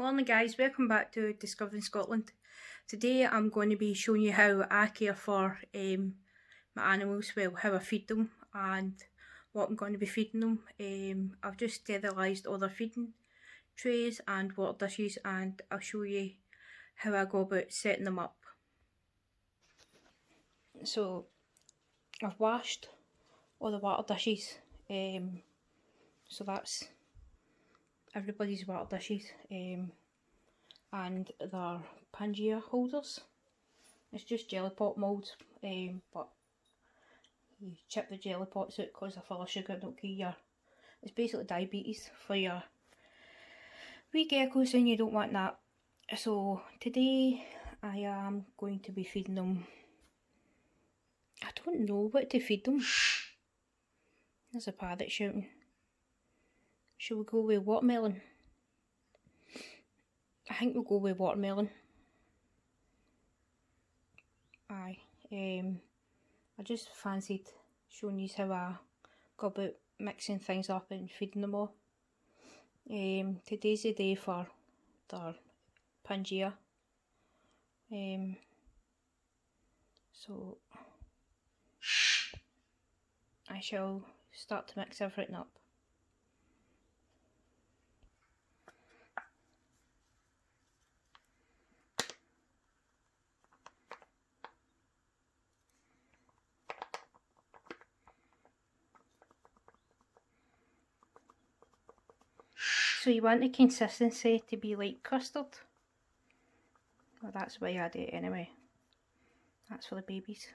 Morning guys, welcome back to Discovering Scotland. Today I'm going to be showing you how I care for my animals, well how I feed them and what I'm going to be feeding them. I've just sterilised all their feeding trays and water dishes, and I'll show you how I go about setting them up. So I've washed all the water dishes, so that's everybody's water dishes, and their Pangea holders. It's just jelly pot moulds, but you chip the jelly pots out because they're full of sugar. It's basically diabetes for your wee geckos, and you don't want that. So today I am going to be feeding them, I don't know what to feed them. There's a parrot shouting. Shall we go with watermelon? I think we'll go with watermelon. Aye. I just fancied showing you how I go about mixing things up and feeding them all. Today's the day for their Pangea. So I shall start to mix everything up. So you want the consistency to be like custard. Well, that's why I do it anyway. That's for the babies.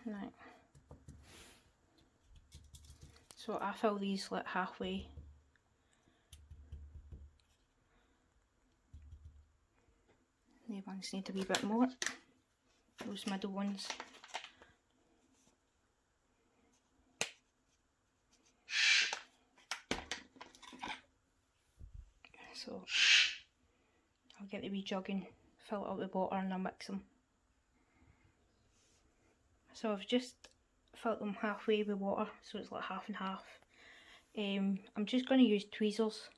Right. So I fill these like halfway. The ones need a wee bit more. Those middle ones. So I'll get the wee jug and fill it up with water and I'll mix them. So I've just filled them halfway with water, so it's like half and half. I'm just going to use tweezers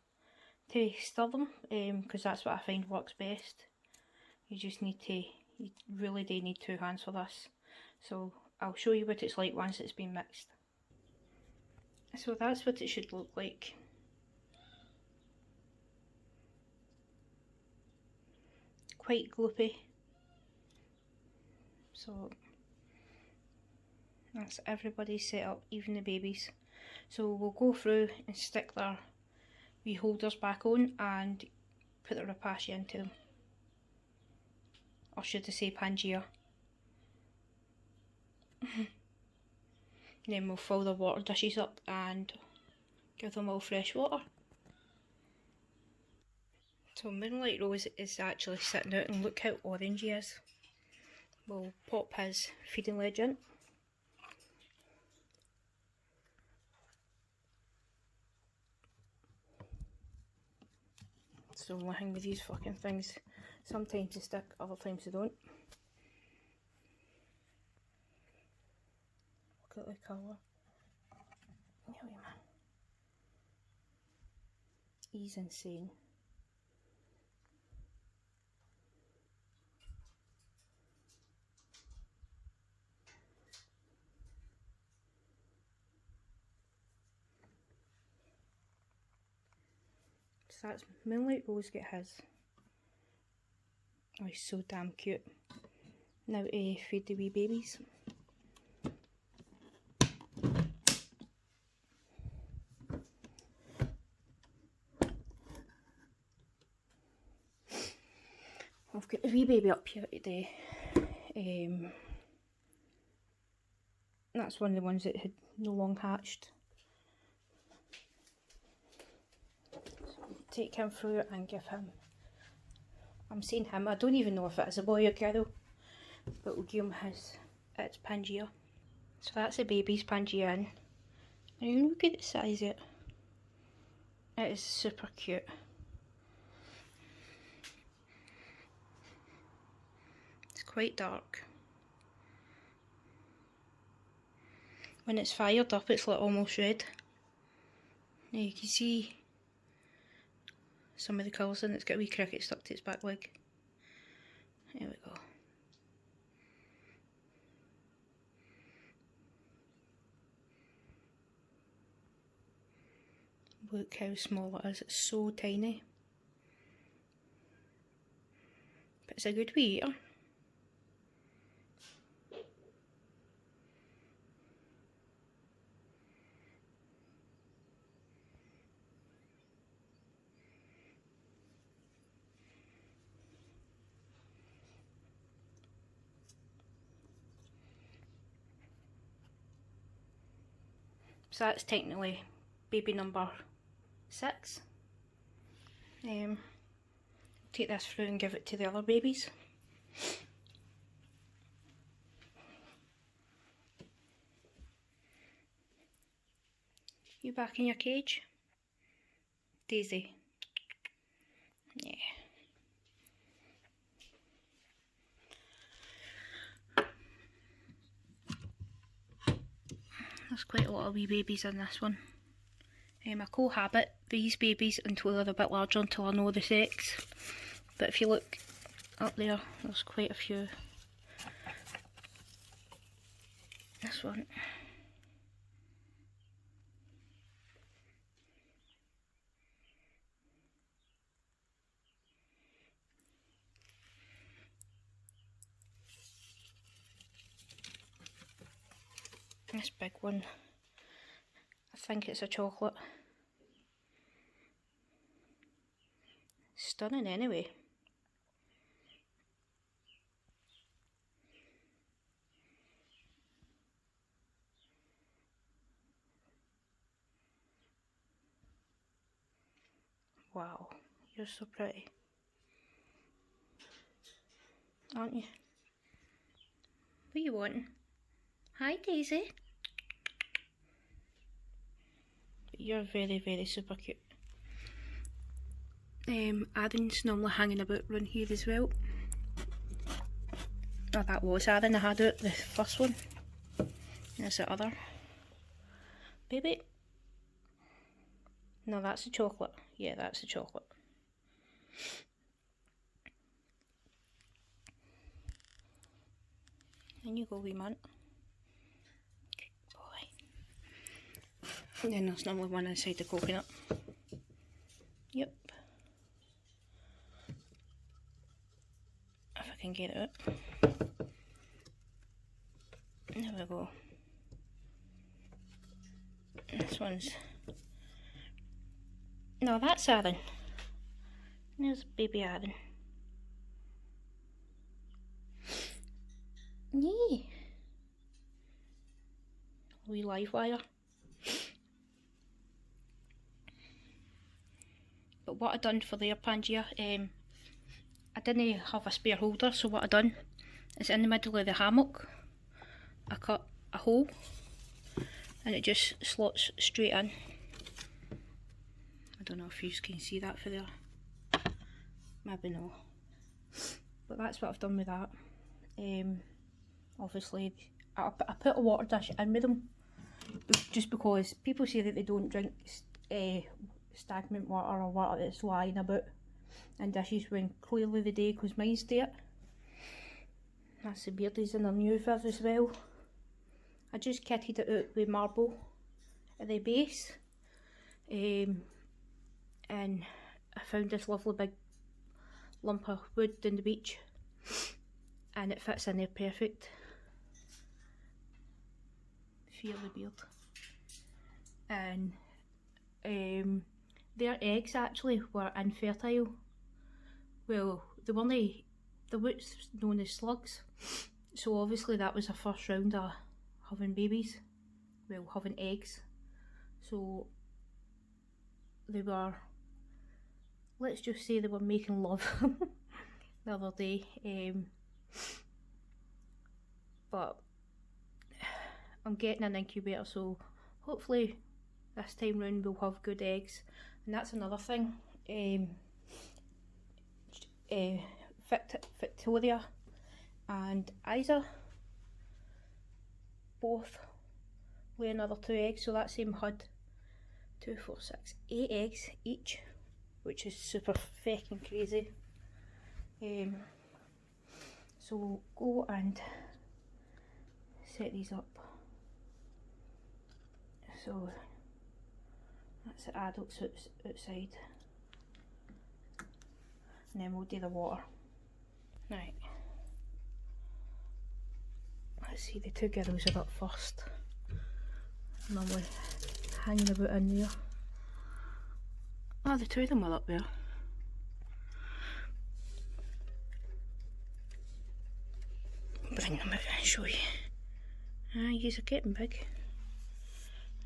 to stir them, because that's what I find works best. You really do need two hands for this. So I'll show you what it's like once it's been mixed. So that's what it should look like. Quite gloopy. So that's everybody's set up, even the babies. So we'll go through and stick their wee holders back on and put the Reptile into them. Or should I say Pangea. Then we'll fill the water dishes up and give them all fresh water. So Moonlight Rose is actually sitting out, and look how orange he is. We'll pop his feeding ledge in. So the only thing with these fucking things, sometimes they stick, other times they don't. Look at the colour. Yeah, man. He's insane. So that's Moonlight Rose get his. Oh, he's so damn cute. Now to feed the wee babies. I've got the wee baby up here today. That's one of the ones that had no long hatched. Take him through and give him, I'm saying him, I don't even know if it's a boy or girl, but we'll give him its Pangea. So that's the baby's Pangea in. And look at the size of it. It is super cute. It's quite dark. when it's fired up, it's like almost red. Now you can see some of the colours in it. It's got a wee cricket stuck to its back leg. There we go. Look how small it is, it's so tiny. But it's a good wee eater. So that's technically baby number 6. Take this through and give it to the other babies. You back in your cage? Daisy. Yeah. There's quite a lot of wee babies in this one. I cohabit these babies until they're a bit larger, until I know the sex. But if you look up there, there's quite a few. This one. This big one, I think it's a chocolate. Stunning anyway. Wow, you're so pretty, aren't you? What are you wanting? Hi Daisy. You're very, very super cute. Aaron's normally hanging about around here as well. Oh, that was Aaron I had out, the first one. There's the other baby. No, that's a chocolate. Yeah, that's a chocolate. And you go, wee man. Good boy. And then there's normally one inside the coconut. Yep. If I can get it out. There we go. This one's... No, that's Aaron. There's baby Aaron. Yee. Wee live wire. But what I done for their Pangea, I didn't have a spare holder, so what I done is in the middle of the hammock, I cut a hole and it just slots straight in. I don't know if you can see that for there. Maybe no. But that's what I've done with that. Obviously, I put a water dish in with them just because people say that they don't drink stagnant water or water that's lying about in dishes when clearly they do, because mine's do it. That's the beardies in their new viv as well. I just kitted it out with marble at the base, and I found this lovely big lump of wood on the beach and it fits in there perfect. Feel the beard. And their eggs actually were infertile. Well, they what's known as slugs, so obviously that was the first round of having babies, well, having eggs. So they were, let's just say they were making love the other day. But I'm getting an incubator, so hopefully this time round we'll have good eggs. And that's another thing. Victoria and Isa both lay another 2 eggs, so that same HUD, 2, 4, 6, 8 eggs each, which is super feckin' crazy. So we'll go and set these up. So that's the adults outside, and then we'll do the water. Right, let's see, the 2 girls are up first. Normally hanging about in there. Oh, the 2 of them are up there. Bring them out and show you. Ah, yous are getting big.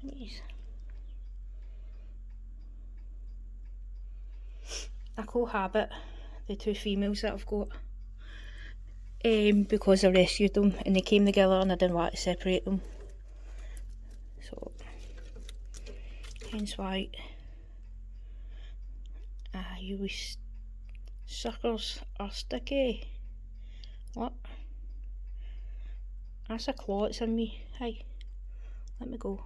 Yous. I cohabit the 2 females that I've got, because I rescued them and they came together and I didn't want to separate them. So, hence why you wee suckers are sticky. What? That's a claw that's in me. Hi, let me go.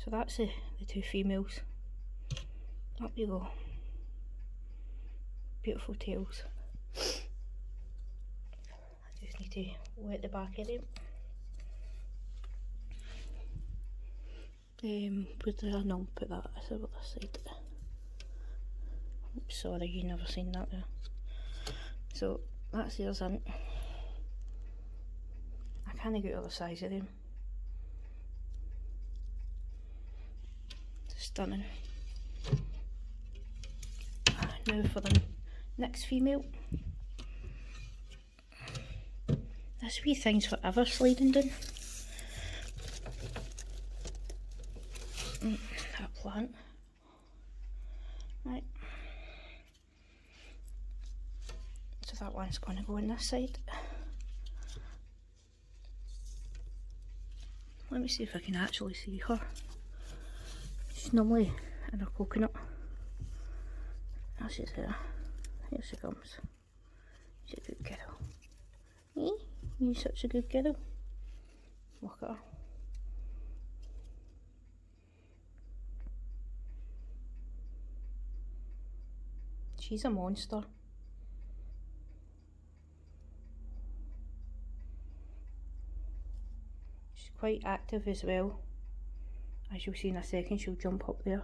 So that's the 2 females. Up you go. Beautiful tails. I just need to wet the back of them. Where did I not put that? Is it what I said? Oops, sorry, you never seen that there. So that's theirs in. I can't get out the size of them. Stunning. Now for the next female. This wee thing's forever sliding down. That plant. Right. So that one's going to go on this side. Let me see if I can actually see her. She's normally in her coconut. Oh, she's there. Here she comes. She's a good girl. Eh? You're such a good girl. Look at her. She's a monster. She's quite active as well. As you'll see in a second, she'll jump up there.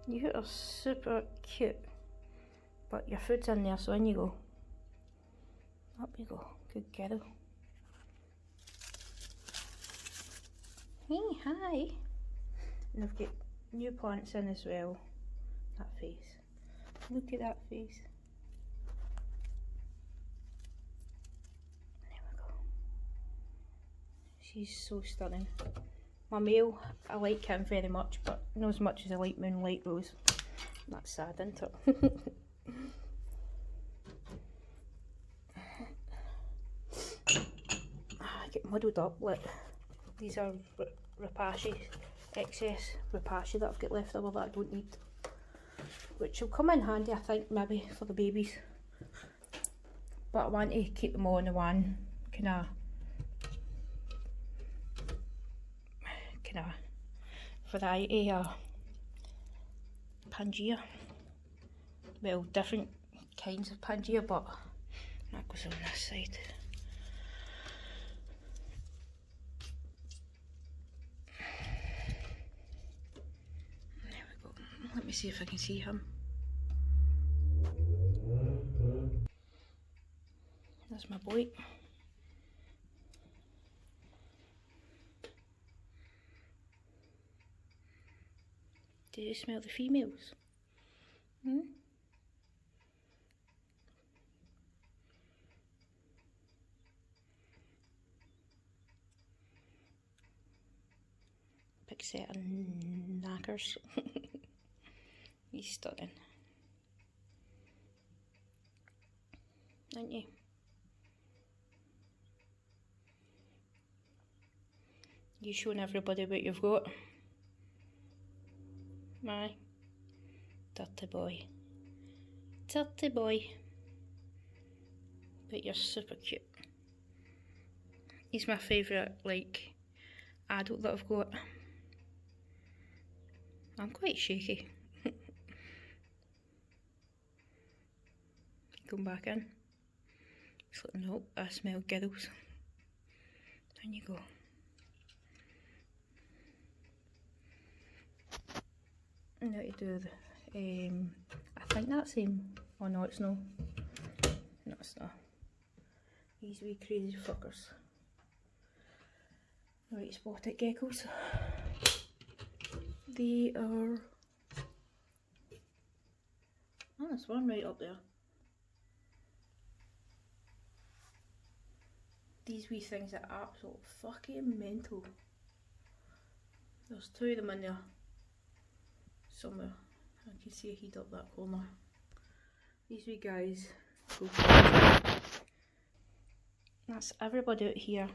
You are super cute, but your food's in there, so in you go. Up you go, good girl. Hey, hi. And I've got new plants in as well. That face. Look at that face. There we go. She's so stunning. My male, I like him very much, but not as much as I like Moonlight Rose. That's sad, isn't it? I get muddled up. Look, these are rapashi, excess rapashi that I've got left over that I don't need, which will come in handy, I think, maybe for the babies. But I want to keep them all in the one kind of variety of Pangea. Well, different kinds of Pangea, but that goes on this side. There we go. Let me see if I can see him. That's my boy. Do you smell the females? Hmm? Big set of knackers. He's stunning. aren't you? You showing everybody what you've got. Aye. Dirty boy. Dirty boy. But you're super cute. He's my favourite, like, adult that I've got. I'm quite shaky. Come back in. It's like, nope, I smell geckos. There you go. Now to do the, I think that's him. Oh no, it's no. No, it's not. These wee crazy fuckers. Right, spotted geckos. They are. Oh, there's one right up there. These wee things are absolute fucking mental. There's two of them in there. Somewhere. I can see a heat up that corner. These wee guys go crazy. That's everybody out here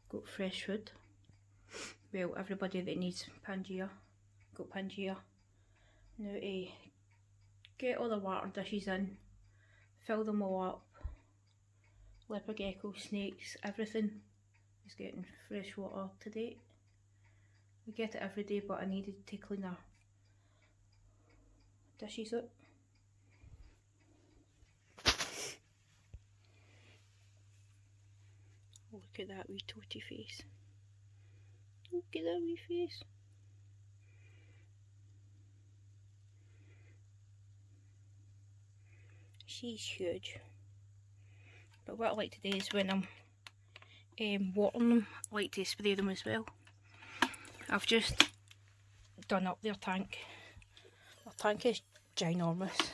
got fresh food. Well, everybody that needs Pangea got Pangea. Now to get all the water dishes in, fill them all up. Leopard gecko, snakes, everything is getting fresh water to date. We get it every day, but I needed to clean our dishes up. Look at that wee toty face. Look at that wee face. She's huge. But what I like to do is when I'm watering them, I like to spray them as well. I've just done up their tank. Their tank is ginormous.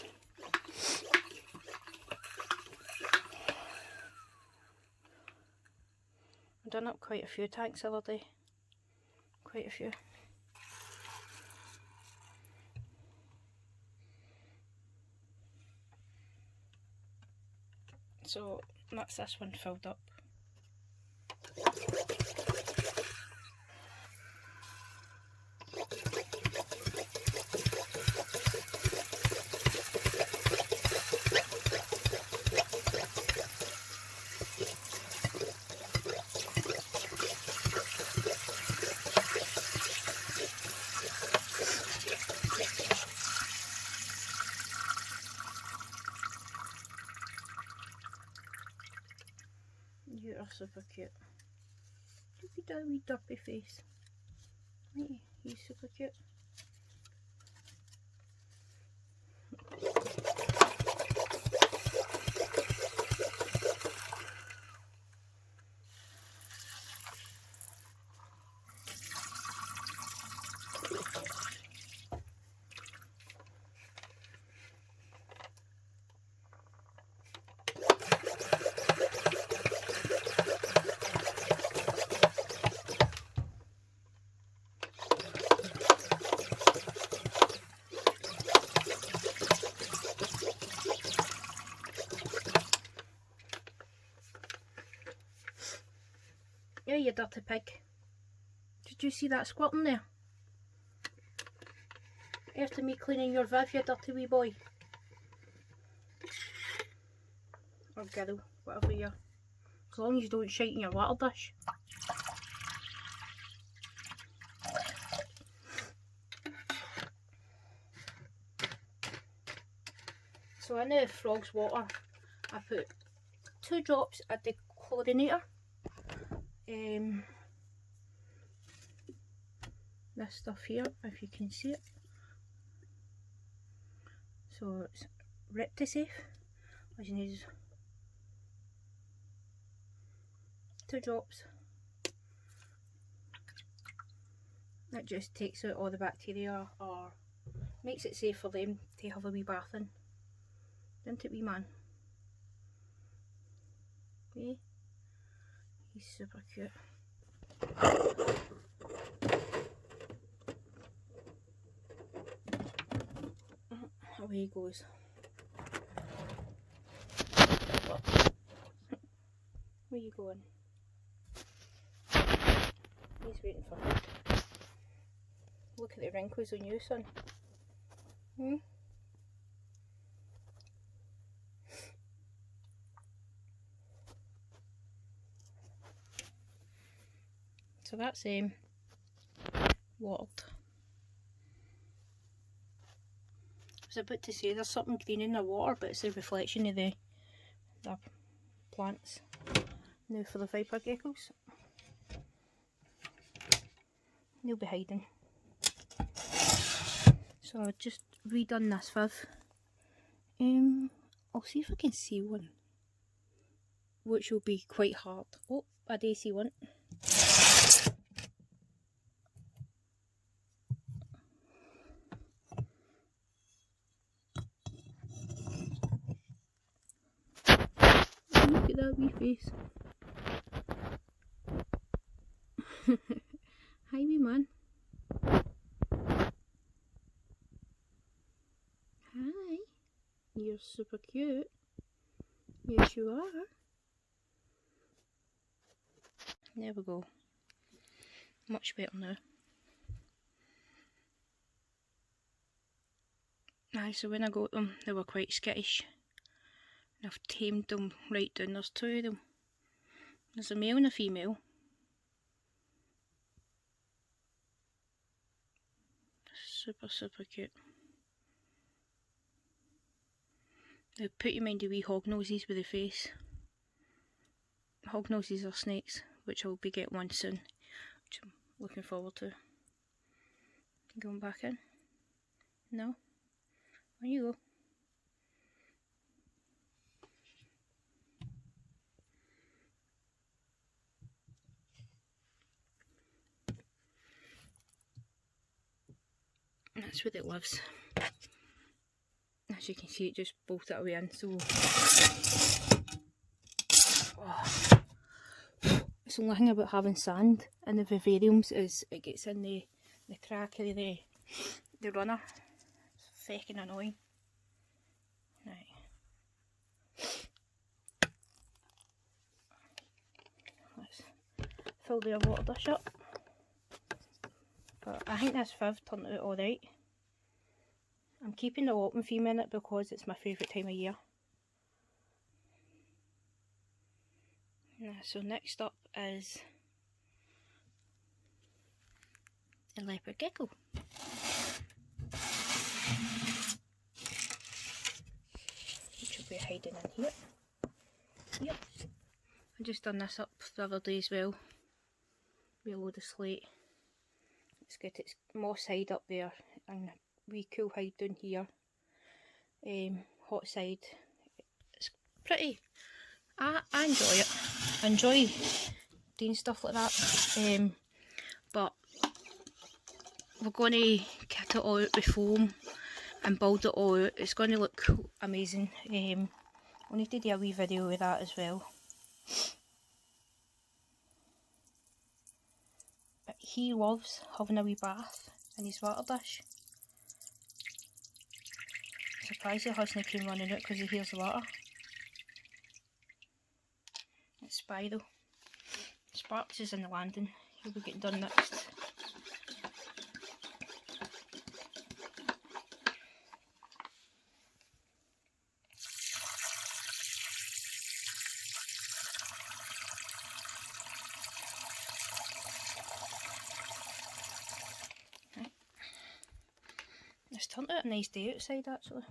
I've done up quite a few tanks the other day. Quite a few. So that's this one filled up. You are super cute. Look at that wee dumpy face. Hey, he's super cute. Yeah, you dirty pig. Did you see that squirting there? After me cleaning your viv, you dirty wee boy. Or girl, whatever you're. As long as you don't shite in your water dish. So in the frog's water, I put 2 drops of the chlorinator. This stuff here, if you can see it. So it's Reptile. All you need is 2 drops. That just takes out all the bacteria or makes it safe for them to have a wee bath in. Isn't it, wee man? Okay. He's super cute. Away he goes. But where you going? He's waiting for food. Look at the wrinkles on you, son. Hmm? So that's watered. I was about to say there's something green in the water, but it's a reflection of the plants. Now for the viper geckos. They'll be hiding. So I've just redone this viv. I'll see if I can see one, which will be quite hard. Oh, I do see one. Look at that wee face. Hi wee man. Hi. You're super cute. Yes you are. There we go. Much better now. Aye, so when I got them they were quite skittish. And I've tamed them right down. There's two of them. There's a male and a female. Super cute. They put you mind the wee hognoses with the face. Hognoses are snakes, which I'll be getting one soon, which I'm looking forward to. Going back in? No? There you go. That's where it lives. As you can see, it just bolted away in, so it's the only thing about having sand in the vivariums is it gets in the crack of the runner. It's feckin' annoying. Right. Let's fill their water dish up. But I think this viv turned out alright. I'm keeping the open for a minute because it's my favourite time of year. So next up is a leopard gecko. Which will be hiding in here. Yep. I just done this up the other day as well. With a load of slate. It's got its moss hide up there and wee cool hide down here. Hot side. It's pretty. I enjoy it. I enjoy doing stuff like that. But we're going to kit it all out with foam and build it all out. It's going to look amazing. We'll need to do a wee video with that as well. But he loves having a wee bath in his water dish. Surprised he hasn't came running out because he hears the water. It's Spy though. Sparks is in the landing. He'll be getting done next. Right. It's turned out a nice day outside actually.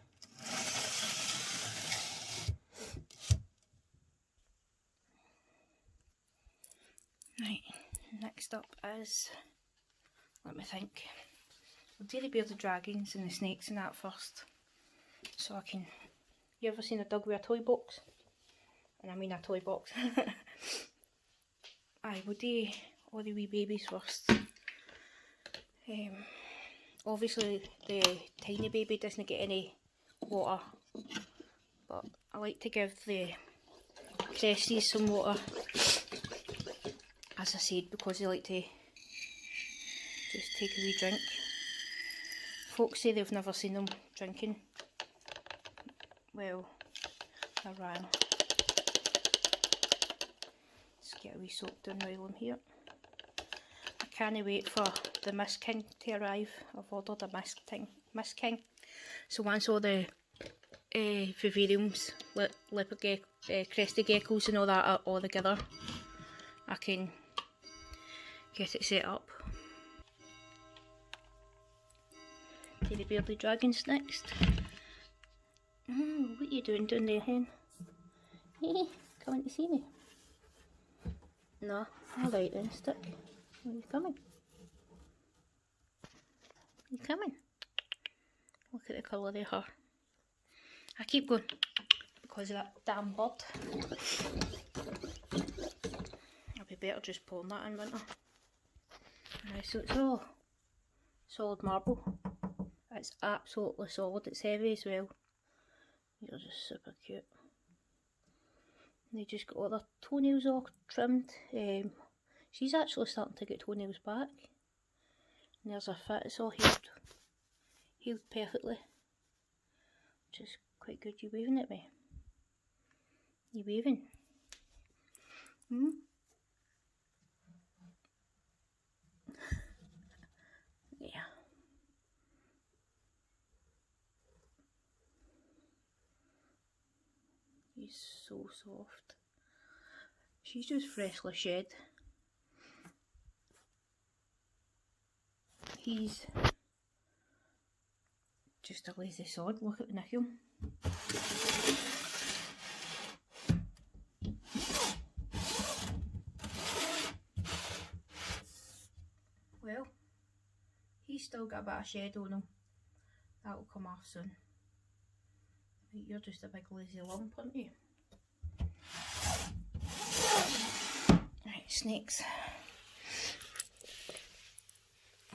Right, next up is, let me think, we'll do the bearded dragons and the snakes and that first. So I can, you ever seen a dog with a toy box? And I mean a toy box. Aye, we'll do all the wee babies first. Obviously the tiny baby doesn't get any water, but I like to give the cresties some water. As I said, because they like to just take a wee drink. Folks say they've never seen them drinking. Well, I ran. Let's get a wee soak down while I'm here. I can't wait for the Mist King to arrive. I've ordered a Mist King. So once all the vivariums, leopard crested geckos and all that are all together, I can get it set up. Teddy bearded dragons next. What are you doing down there, hen? Hey, coming to see me? No, alright then, stick. Are you coming? Are you coming? Look at the colour of her hair. I keep going because of that damn bird. I'll be better just pulling that in winter. Right, so it's all solid marble. It's absolutely solid, it's heavy as well. You're just super cute. They just got all their toenails all trimmed. She's actually starting to get toenails back. And there's her foot, it's all healed perfectly. Which is quite good. You waving at me? You waving? Yeah. He's so soft. She's just freshly shed. He's just a lazy sod. Look at the nickel. Well, he's still got a bit of shed on him. That'll come off soon. You're just a big lazy lump, aren't you? Right, snakes.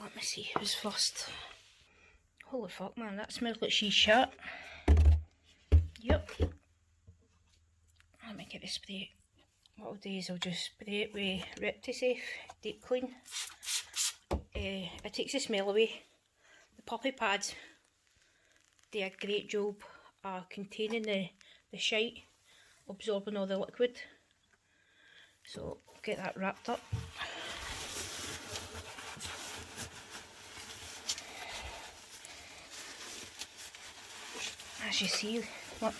Let me see who's first. Holy fuck, man, that smells like she's shit. Yep. Let me get the spray. What I'll do is I'll just spray it with Reptile Deep Clean. It takes the smell away. The puppy pads do a great job containing the shite, absorbing all the liquid. So get that wrapped up. As you see, look,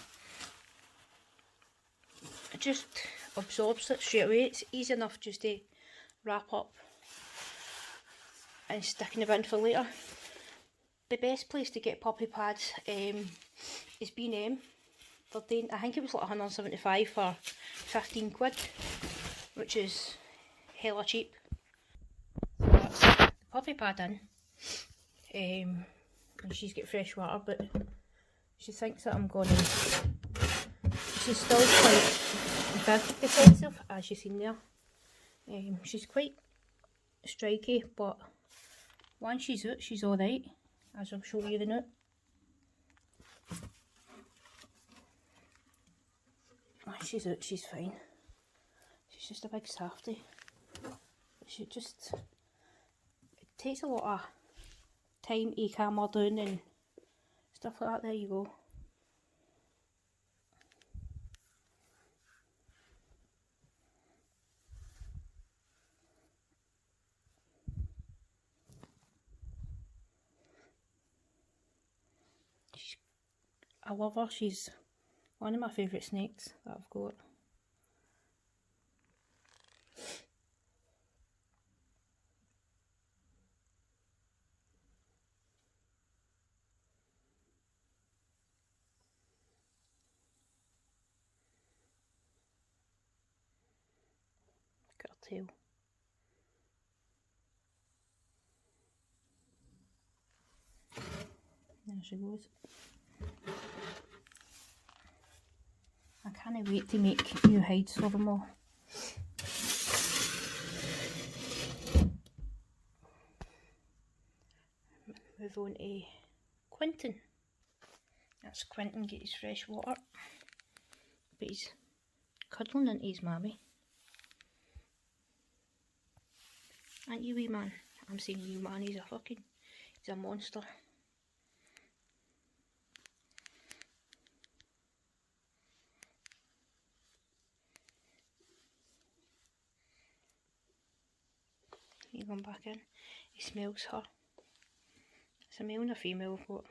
it just absorbs it straight away. It's easy enough just to wrap up and stick in the bin for later. The best place to get puppy pads is B&M. They're doing, I think it was like 175 for 15 quid, which is hella cheap. So that's the puppy pad in. And she's got fresh water, but she thinks that I'm going to... She's still quite big defensive, as you've seen there. She's quite striky, but once she's out, she's alright, as I'll show you the note. Once she's out, she's fine. She's just a big softie. She just... It takes a lot of time to calm her down and stuff like that. There you go. I love her. She's one of my favourite snakes that I've got. Look at her tail. There she goes. I can't wait to make new hides for them all. Move on to Quentin. That's Quentin, get his fresh water. But he's cuddling into his mammy. Aren't you, wee man? I'm saying you, man, he's a monster. He's gone back in. He smells her. It's a male and a female goat.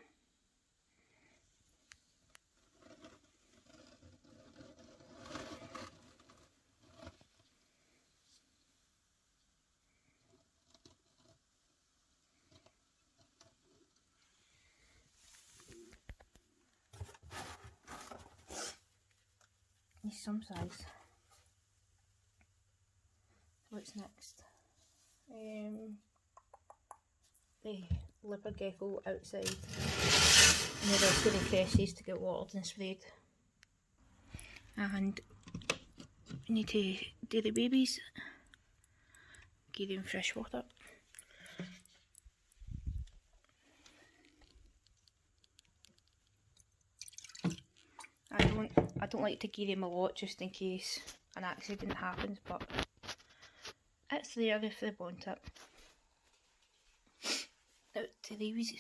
He's some size. What's next? The leopard gecko outside. And they're also the cresses to get watered and sprayed. And we need to do the babies. Give them fresh water. I don't like to give them a lot just in case an accident happens, but it's there if they want it. Out to these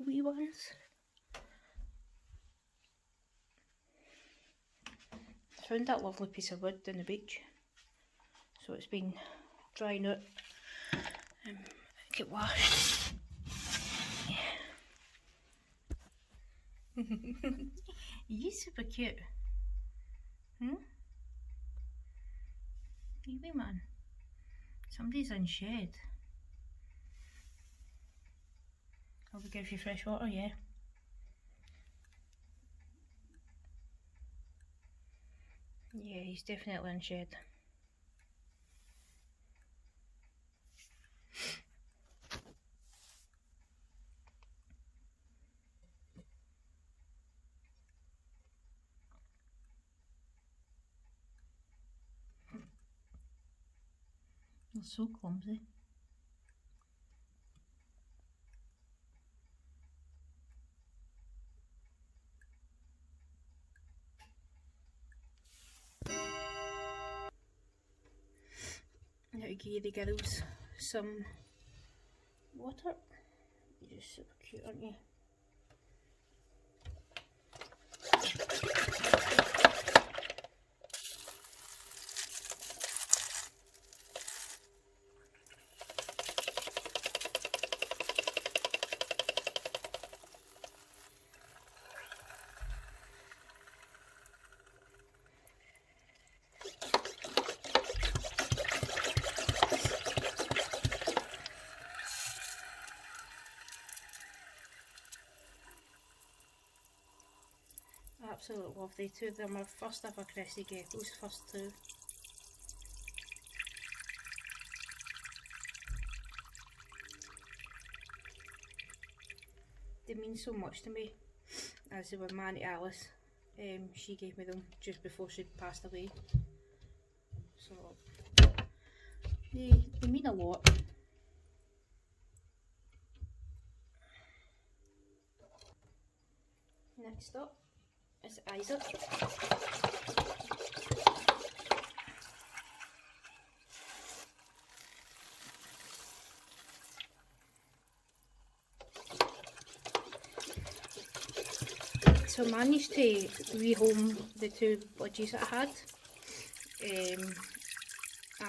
wee ones. I found that lovely piece of wood on the beach, so it's been drying out. Get washed. Yeah. He's super cute. Wee man. Somebody's in shed. I'll give you fresh water, yeah. Yeah, he's definitely in shed. They're so clumsy. Now to give the girls some water. You're just super cute, aren't you? Absolutely lovely. Two of them are first ever crested geckos, first two. They mean so much to me, as they were my Auntie Alice. She gave me them just before she passed away. So they mean a lot. Next up is Isaac. So I managed to rehome the two budgies that I had,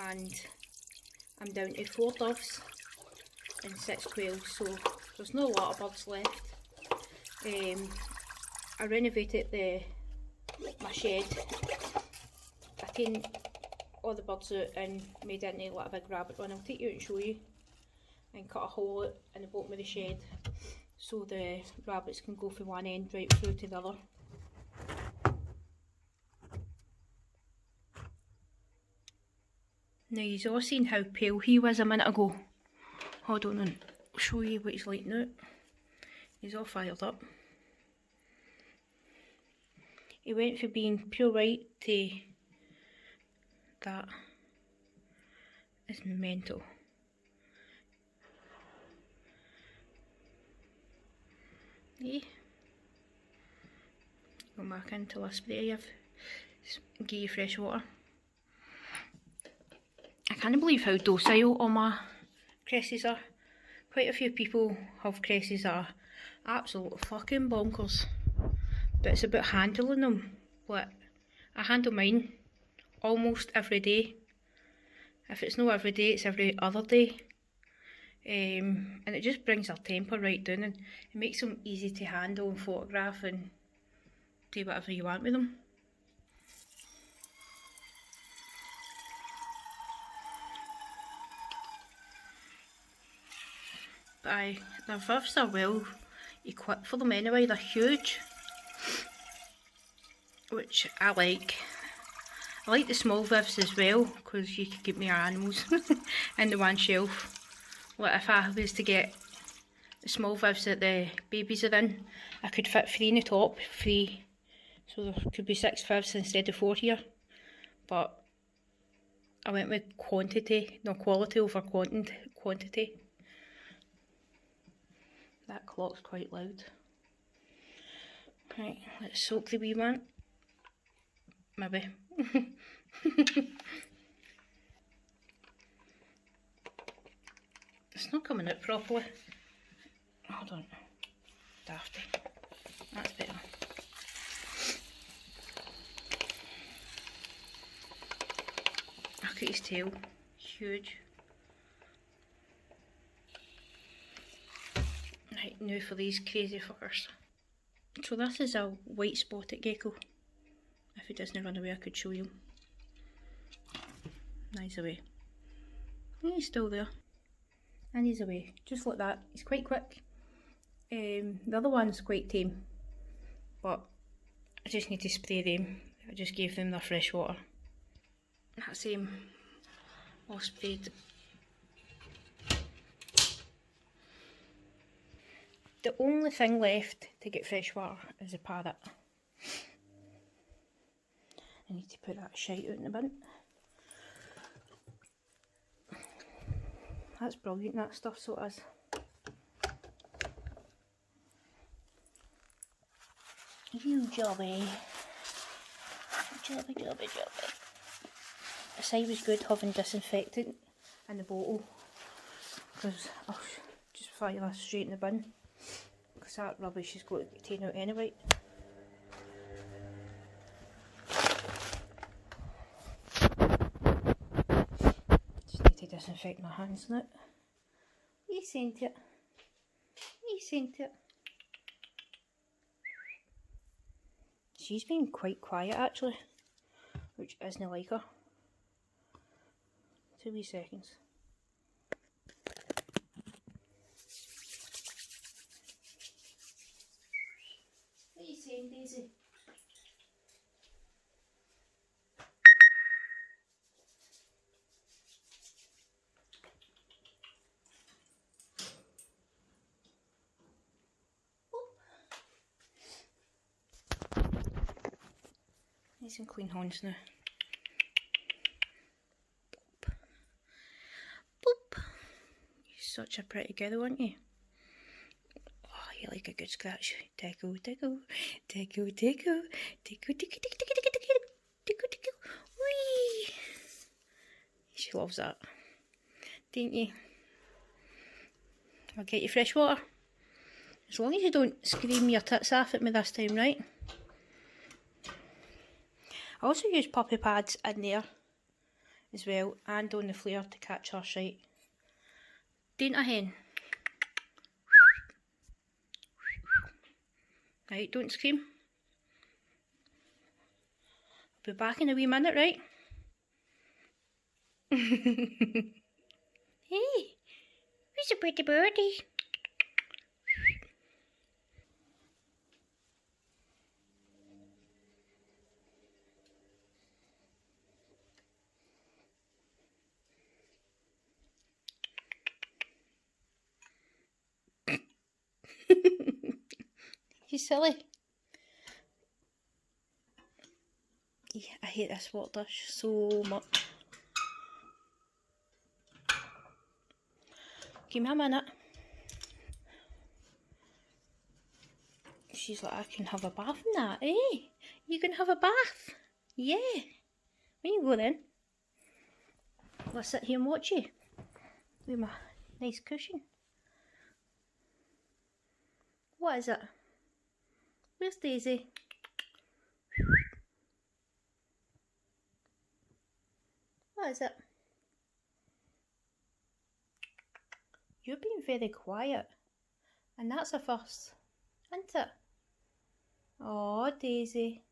and I'm down to 4 doves and 6 quails, so there's not a lot of birds left. I renovated my shed. I taken all the birds out and made it into like a big rabbit run. I'll take you out and show you, and cut a hole in the bottom of the shed so the rabbits can go from one end right through to the other. Now you've all seen how pale he was a minute ago. Hold on and I'll show you what he's like now. He's all fired up. He went from being pure white to that. It's mental. Yeah. Go back into a spray. I've give you fresh water. I can't believe how docile all my cresses are. Quite a few people have cresses that are absolute fucking bonkers. But it's about handling them. Like, I handle mine almost every day. If it's not every day, it's every other day. and it just brings their temper right down, and it makes them easy to handle and photograph and do whatever you want with them. But aye, their vivs are well equipped for them anyway. They're huge, which I like. I like the small vivs as well, because you can keep more animals in the one shelf. Like if I was to get the small vivs that the babies are in, I could fit 3 in the top, 3. So there could be 6 vivs instead of 4 here. But I went with quantity, no, quality over quantity. That clock's quite loud. Right, let's soak the wee one. Maybe. It's not coming out properly. Hold on. Dafty. That's better. Look at his tail. Huge. Right, now for these crazy fuckers. So this is a white spotted gecko. If he doesn't run away, I could show you. Nice away. He's still there. And he's away. Just like that. He's quite quick. The other one's quite tame. But I just need to spray them. I just gave them their fresh water. That's him. All sprayed. The only thing left to get fresh water is a parrot. I need to put that shite out in the bin. That's brilliant, that stuff, so it is. You jobby. Jobby, jobby, jobby. The side was good having disinfectant in the bottle, because I'll just fire this straight in the bin, because that rubbish is going to get taken out anyway. Just need to disinfect my hands now. You sent it. You sent it. She's been quite quiet actually, which isn't like her. 2 wee seconds. What are you saying, Daisy? Nice and clean horns now. Boop. Boop. You're such a pretty girl, aren't you? Oh, you like a good scratch. Tickle, tickle, tickle, tickle, tickle, tickle, tickle, tickle, tickle, tickle, tickle. Whee! She loves that. Don't you? I'll get you fresh water. As long as you don't scream your tits off at me this time, right? I also use puppy pads in there as well, and on the flare to catch her shite. Don't I, hen? Right, don't scream. I'll be back in a wee minute, right? Hey, who's a pretty birdie? You silly. Yeah, I hate this water dish so much. Give me a minute. She's like, I can have a bath in that, eh? You can have a bath? Yeah. When you go then? Let's sit here and watch you. With my nice cushion. What is it? Where's Daisy? What is it? You've been very quiet. And that's a first, isn't it? Oh, Daisy.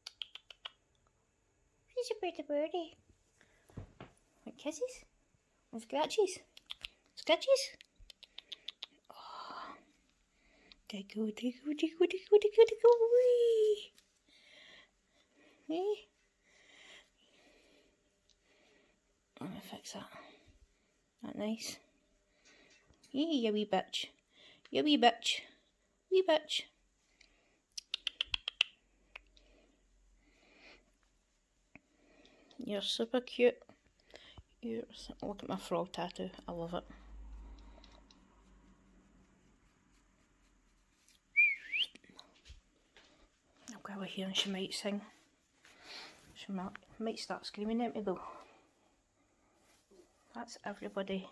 She's a pretty birdie. What kisses? And scratches? Scratches? Oh. Gecko, gecko, gecko, gecko, gecko, gecko, wee. Hey. I'm gonna fix that. That nice. Hey, you wee bitch. You wee bitch. Wee bitch. You're super cute. Look at my frog tattoo. I love it. I'll go over here and she might sing. She might start screaming at me though. That's everybody.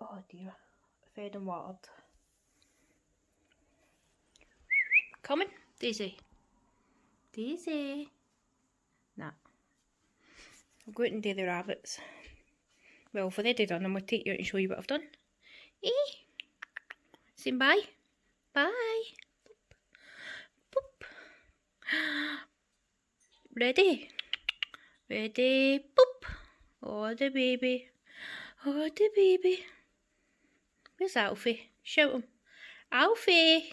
Oh dear. Fed and watered. Coming, Daisy. Daisy. Nah. I'll go out and do the rabbits. Well, if I've already done them, I'll take you out and show you what I've done. Eh? Saying bye. Bye. Boop. Boop. Ready? Ready? Boop. Oh, the baby. Oh, the baby. Where's Alfie? Shout him. Alfie!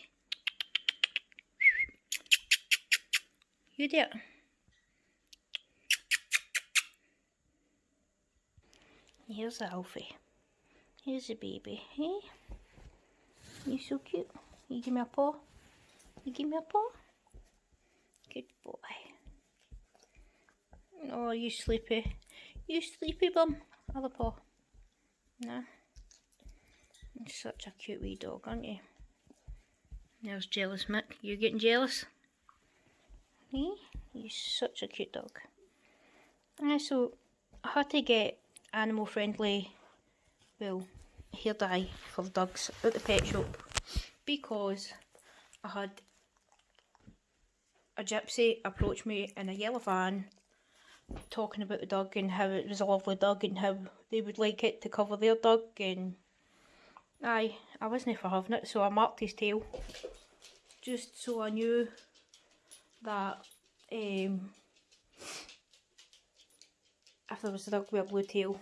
You there? Here's Alfie. Here's the baby. Hey? You so cute. You give me a paw? You give me a paw? Good boy. Oh, you sleepy. You sleepy bum. Other paw. Nah. You're such a cute wee dog, aren't you? There's jealous Mick. You getting jealous? Hey? You're such a cute dog. So I had to get animal friendly, well, hair dye for the dogs at the pet shop because I had a gypsy approach me in a yellow van talking about the dog and how it was a lovely dog and how they would like it to cover their dog, and I wasn't for having it, so I marked his tail just so I knew that if there was a dog with a blue tail,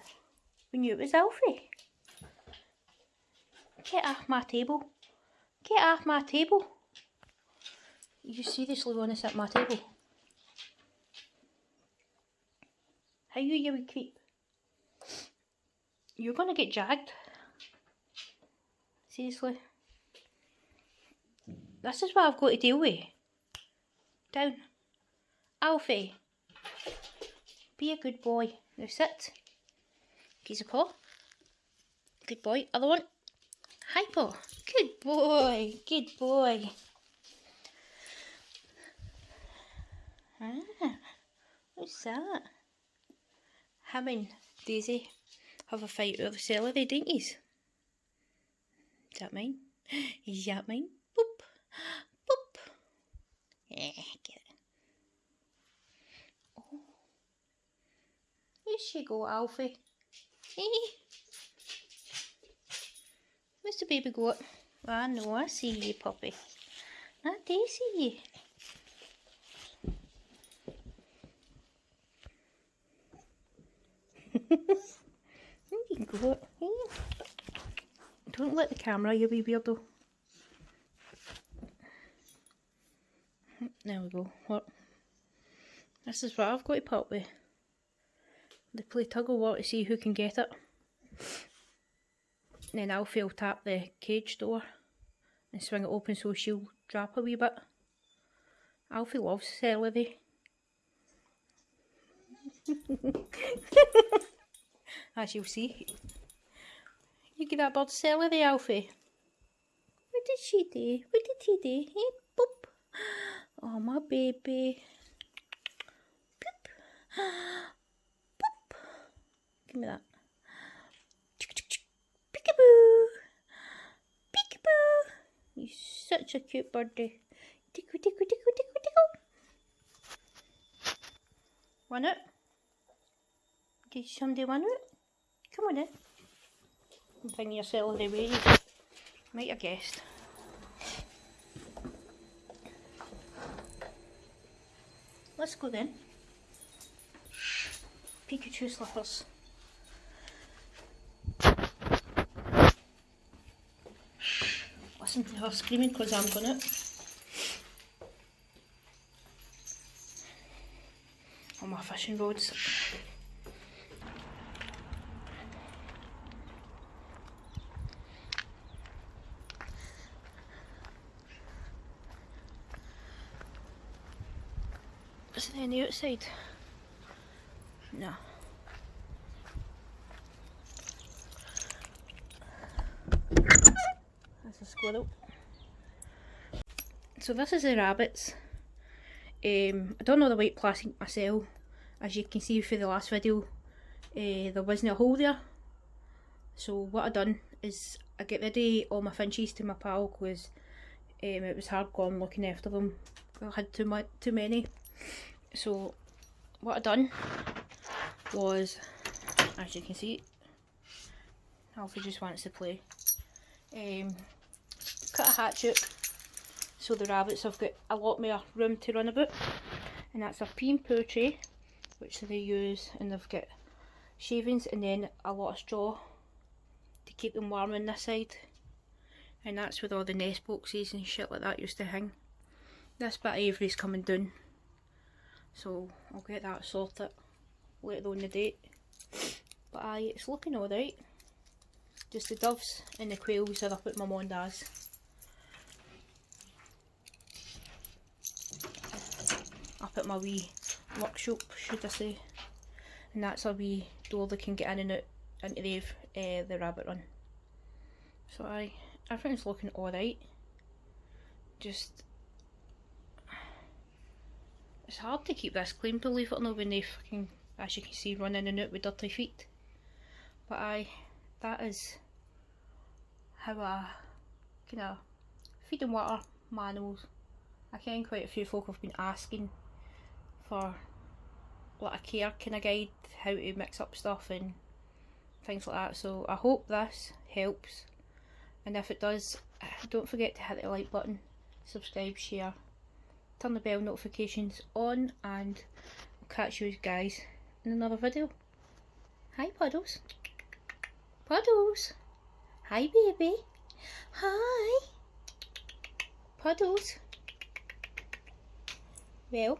we knew it was Alfie. Get off my table. Get off my table. You seriously want to sit at my table? How you wee creep? You're gonna get jagged. Seriously. This is what I've got to deal with. Down. Alfie. Be a good boy. Now sit. Kiss a paw. Good boy. Other one. Hi paw. Good boy. Good boy. Ah. What's that? Him and Daisy have a fight over the celery, didn't you? Is that mine? Is that mine? Boop. Boop. Yeah, get it. Oh. Where'd she go, Alfie? Hey. Where's the baby go? I know, I see you, puppy. I do see you. You can go. Hey. Don't let the camera, you wee weirdo. There we go. What? This is what I've got to put up with. They play tug of war to see who can get it. And then Alfie will tap the cage door and swing it open so she'll drop a wee bit. Alfie loves celery. As you'll see. You give that bird celery, Alfie. What did she do? What did he do? Hey, boop. Oh, my baby. Boop. Boop. Give me that. Peekaboo. Peekaboo. You're such a cute birdie. Tickle, tickle, tickle, tickle, tickle. Want it? Did somebody want it? Come on in. bring your celery with you. Might have guessed. Let's go then. Pikachu slippers. Listen to her screaming because I'm going it. On my fishing rods. Is there any outside? No. That's a squirrel. So this is the rabbits. I don't know the white plastic myself. As you can see from the last video, there wasn't a hole there. So what I done is I get rid of all my finches to my pal because it was hard going looking after them. I had too many. So what I done was, as you can see, Alfie just wants to play. Cut a hatchet so the rabbits have got a lot more room to run about, and that's a pee and poo tray which they use, and they've got shavings and then a lot of straw to keep them warm on this side, and that's where all the nest boxes and shit like that used to hang. This bit of Avery's coming down, so I'll get that sorted later on the date. But aye, it's looking alright. Just the doves and the quails are up at my mum and dad's. Up at my wee workshop, should I say. And that's a wee door they can get in and out into the rabbit run. So aye, everything's looking alright. Just, it's hard to keep this clean, believe it or not, when they fucking, as you can see, run in and out with dirty feet. But aye, that is how I kind of feed and water my animals. I ken quite a few folk have been asking for like a care kind of guide, how to mix up stuff and things like that. So I hope this helps, and if it does, don't forget to hit the like button, subscribe, share, turn the bell notifications on, and I'll catch you guys in another video. Hi Puddles. Puddles. Hi baby. Hi. Puddles. Well.